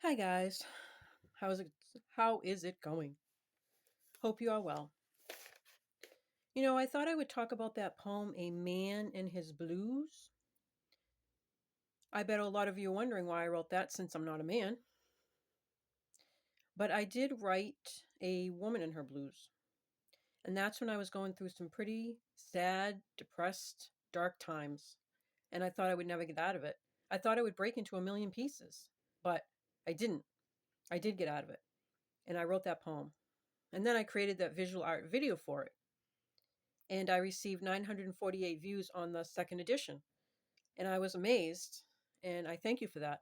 Hi guys. How is it going? Hope you are well. I thought I would talk about that poem A Man and His Blues. I bet a lot of you are wondering why I wrote that since I'm not a man. But I did write A Woman and Her Blues. And that's when I was going through some pretty sad, depressed, dark times. And I thought I would never get out of it. I thought I would break into a million pieces, but I didn't. I did get out of it. And I wrote that poem. And then I created that visual art video for it. And I received 948 views on the second edition. And I was amazed, and I thank you for that.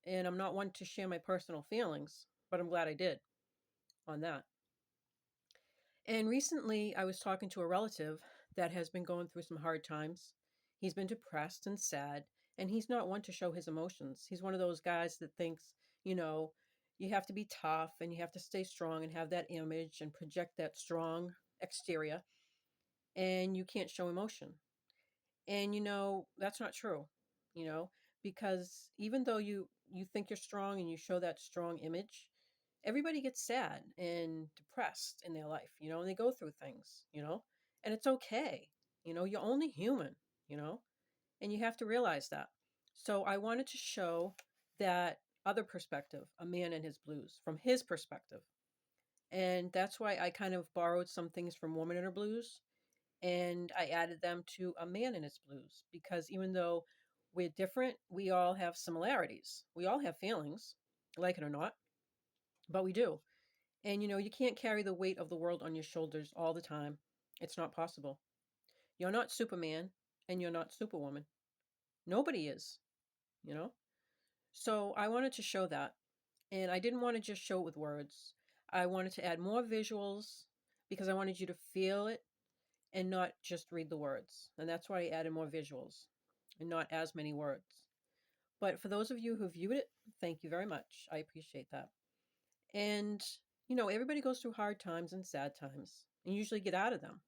And I'm not one to share my personal feelings, but I'm glad I did on that. And recently, I was talking to a relative that has been going through some hard times. He's been depressed and sad, and he's not one to show his emotions. He's one of those guys that thinks, you know, you have to be tough and you have to stay strong and have that image and project that strong exterior, and you can't show emotion. And that's not true, you know, because even though you think you're strong and you show that strong image, everybody gets sad and depressed in their life, and they go through things. And it's okay. You're only human, you know, and you have to realize that. So I wanted to show that other perspective, a man and his blues, from his perspective. And that's why I kind of borrowed some things from Woman in Her Blues and I added them to A Man in His Blues because even though we're different, we all have similarities. We all have feelings, like it or not, but we do. And you can't carry the weight of the world on your shoulders all the time. It's not possible. You're not Superman and you're not Superwoman. Nobody is, you know? So I wanted to show that. And I didn't want to just show it with words. I wanted to add more visuals because I wanted you to feel it and not just read the words. And that's why I added more visuals and not as many words. But for those of you who viewed it, thank you very much. I appreciate that. And, everybody goes through hard times and sad times and usually get out of them.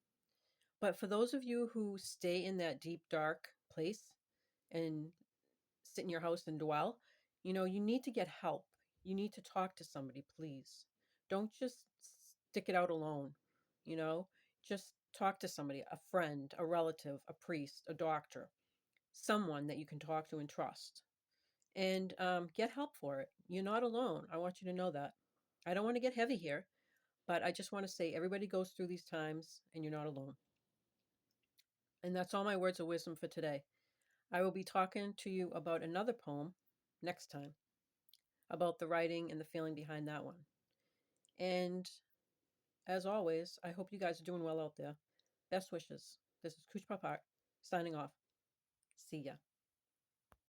But for those of you who stay in that deep, dark place and sit in your house and dwell, you need to get help. You need to talk to somebody, please. Don't just stick it out alone, you know? Just talk to somebody, a friend, a relative, a priest, a doctor, someone that you can talk to and trust. And get help for it. You're not alone. I want you to know that. I don't want to get heavy here, but I just want to say everybody goes through these times and you're not alone. And that's all my words of wisdom for today. I will be talking to you about another poem next time, about the writing and the feeling behind that one. And as always, I hope you guys are doing well out there. Best wishes. This is Kuch Papak signing off. See ya.